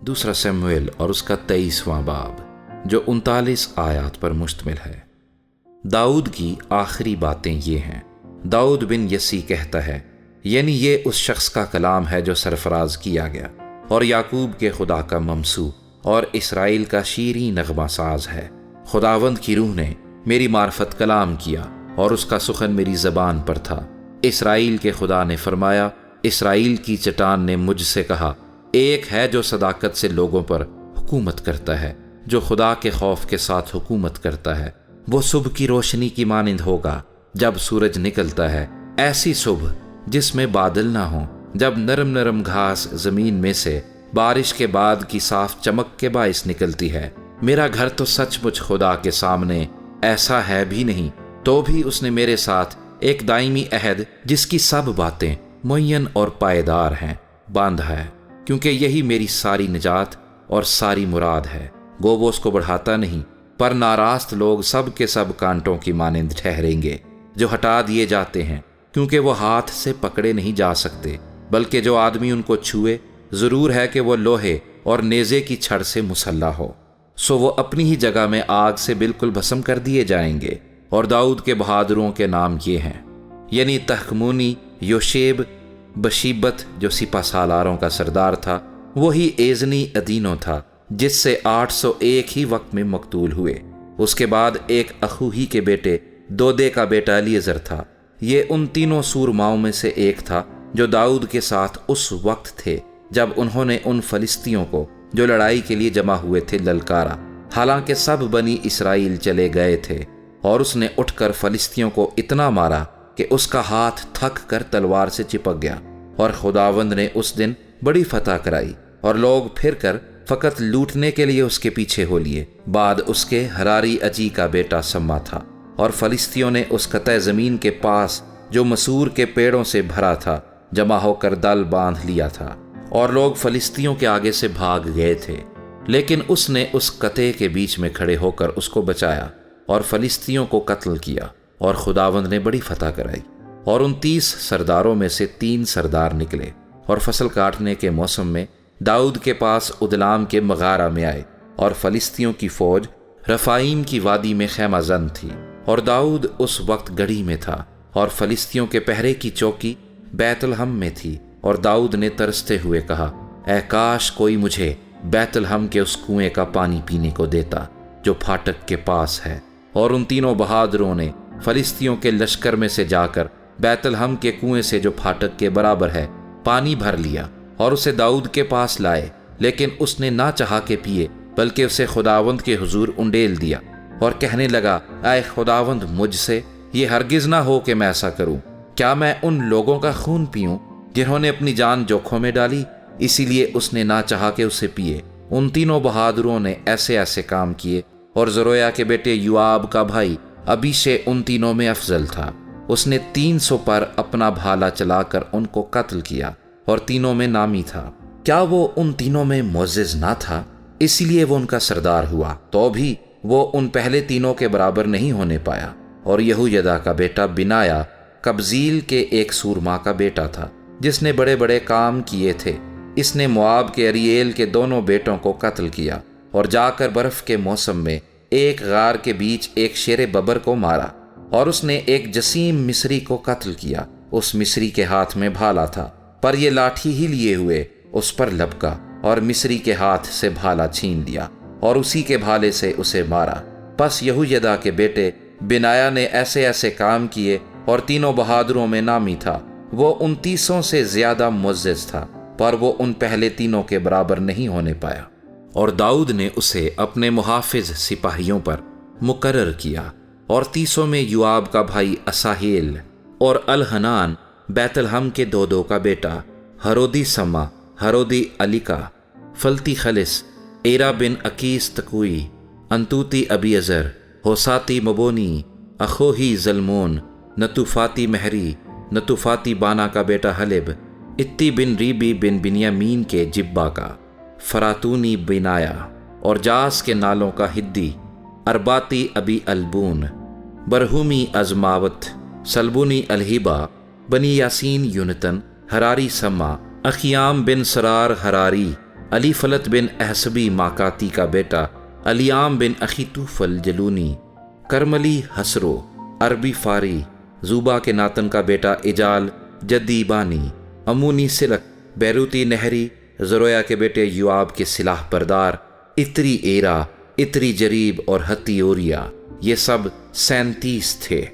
دوسرا سموئیل اور اس کا 23واں باب جو 39 آیات پر مشتمل ہے۔ داؤد کی آخری باتیں یہ ہیں۔ داؤد بن یسی کہتا ہے، یعنی یہ اس شخص کا کلام ہے جو سرفراز کیا گیا اور یعقوب کے خدا کا ممسو اور اسرائیل کا شیریں نغمہ ساز ہے۔ خداوند کی روح نے میری معرفت کلام کیا اور اس کا سخن میری زبان پر تھا۔ اسرائیل کے خدا نے فرمایا، اسرائیل کی چٹان نے مجھ سے کہا، ایک ہے جو صداقت سے لوگوں پر حکومت کرتا ہے، جو خدا کے خوف کے ساتھ حکومت کرتا ہے۔ وہ صبح کی روشنی کی مانند ہوگا جب سورج نکلتا ہے، ایسی صبح جس میں بادل نہ ہوں، جب نرم نرم گھاس زمین میں سے بارش کے بعد کی صاف چمک کے باعث نکلتی ہے۔ میرا گھر تو سچ مچ خدا کے سامنے ایسا ہے بھی نہیں، تو بھی اس نے میرے ساتھ ایک دائمی عہد جس کی سب باتیں معین اور پائیدار ہیں باندھا ہے، کیونکہ یہی میری ساری نجات اور ساری مراد ہے۔ گو وہ اس کو بڑھاتا نہیں، پر ناراست لوگ سب کے سب کانٹوں کی مانند ٹھہریں گے جو ہٹا دیے جاتے ہیں، کیونکہ وہ ہاتھ سے پکڑے نہیں جا سکتے، بلکہ جو آدمی ان کو چھوئے ضرور ہے کہ وہ لوہے اور نیزے کی چھڑ سے مسلح ہو، سو وہ اپنی ہی جگہ میں آگ سے بالکل بھسم کر دیے جائیں گے۔ اور داؤد کے بہادروں کے نام یہ ہیں، یعنی تحکمونی، یوشیب، بشیبت جو سپہ سالاروں کا سردار تھا، وہی ایزنی ادینو تھا جس سے 801 ہی وقت میں مقتول ہوئے۔ اس کے بعد ایک اخوہی کے بیٹے دودے کا بیٹا الیعزر تھا۔ یہ ان تینوں سورماؤں میں سے ایک تھا جو داؤد کے ساتھ اس وقت تھے جب انہوں نے ان فلسطینیوں کو جو لڑائی کے لیے جمع ہوئے تھے للکارا، حالانکہ سب بنی اسرائیل چلے گئے تھے۔ اور اس نے اٹھ کر فلسطینیوں کو اتنا مارا کہ اس کا ہاتھ تھک کر تلوار سے چپک گیا، اور خداوند نے اس دن بڑی فتح کرائی، اور لوگ پھر کر فقط لوٹنے کے لیے اس کے پیچھے ہو لیے۔ بعد اس کے ہراری اجی کا بیٹا سما تھا، اور فلسطینیوں نے اس قطع زمین کے پاس جو مسور کے پیڑوں سے بھرا تھا جمع ہو کر دل باندھ لیا تھا، اور لوگ فلسطینیوں کے آگے سے بھاگ گئے تھے، لیکن اس نے اس قطع کے بیچ میں کھڑے ہو کر اس کو بچایا اور فلسطینیوں کو قتل کیا، اور خداوند نے بڑی فتح کرائی۔ اور ان 30 سرداروں میں سے 3 سردار نکلے، اور فصل کاٹنے کے موسم میں داؤد کے پاس ادلام کے مغارہ میں آئے، اور فلسطینیوں کی فوج رفائیم کی وادی میں خیمہ زن تھی، اور داؤد اس وقت گڑھی میں تھا، اور فلسطینیوں کے پہرے کی چوکی بیت الحم میں تھی۔ اور داؤد نے ترستے ہوئے کہا، اے کاش کوئی مجھے بیت الحم کے اس کنویں کا پانی پینے کو دیتا جو پھاٹک کے پاس ہے۔ اور ان تینوں بہادروں نے فلسطینیوں کے لشکر میں سے جا کر بیت الحم کے کنویں سے جو پھاٹک کے برابر ہے پانی بھر لیا، اور اسے داؤد کے پاس لائے، لیکن اس نے نہ چاہا کہ پیے، بلکہ اسے خداوند کے حضور انڈیل دیا، اور کہنے لگا، اے خداوند، مجھ سے یہ ہرگز نہ ہو کہ میں ایسا کروں۔ کیا میں ان لوگوں کا خون پیوں جنہوں نے اپنی جان جوکھوں میں ڈالی؟ اسی لیے اس نے نہ چاہا کہ اسے پیے۔ ان تینوں بہادروں نے ایسے ایسے کام کیے، اور زرویا کے بیٹے یوآب کا بھائی ابیشے ان تینوں میں افضل تھا۔ اس نے 300 پر اپنا بھالا چلا کر ان کو قتل کیا، اور تینوں میں نامی تھا۔ کیا وہ ان تینوں میں معزز نہ تھا؟ اسی لیے وہ ان کا سردار ہوا، تو بھی وہ ان پہلے تینوں کے برابر نہیں ہونے پایا۔ اور یہویدا کا بیٹا بنایا قبزیل کے ایک سورما کا بیٹا تھا جس نے بڑے بڑے کام کیے تھے۔ اس نے مواب کے اریل کے دونوں بیٹوں کو قتل کیا، اور جا کر برف کے موسم میں ایک غار کے بیچ ایک شیر ببر کو مارا، اور اس نے ایک جسیم مصری کو قتل کیا۔ اس مصری کے ہاتھ میں بھالا تھا، پر یہ لاٹھی ہی لیے ہوئے اس پر لپکا، اور مصری کے ہاتھ سے بھالا چھین لیا، اور اسی کے بھالے سے اسے مارا۔ پس یہویدا کے بیٹے بنایا نے ایسے ایسے کام کیے، اور تینوں بہادروں میں نامی تھا۔ وہ 29 سے زیادہ معزز تھا، پر وہ ان پہلے تینوں کے برابر نہیں ہونے پایا۔ اور داؤد نے اسے اپنے محافظ سپاہیوں پر مقرر کیا، اور 30 میں یوآب کا بھائی اساہیل، اور الحنان بیت الحم کے دودو کا بیٹا، ہرودی سما، ہرودی علیکا، فلتی خلس، ایرا بن اکیس تکوئی، انتوتی ابیعزر، ہوساتی مبونی، اخوہی زلمون، نتوفاتی مہری، نتوفاتی بانا کا بیٹا حلب، اتی بن ریبی بن بنیامین کے جبا کا، فراتونی بنایا، اور جاس کے نالوں کا ہدی، ارباتی ابی البون، برہومی ازماوت، سلبونی الہیبا، بنی یاسین یونتن، ہراری سما، اخیام بن سرار ہراری، علی فلت بن احسبی ماکاتی کا بیٹا، علیام بن اخیتوف الجلونی، کرملی حسرو عربی فاری، زوبا کے ناتن کا بیٹا اجال جدی بانی، امونی سلک بیروتی نہری، زرویا کے بیٹے یوآب کے سلاح بردار، اتری ایرا، اتری جریب اور ہتی اوریا، یہ سب 37 تھے۔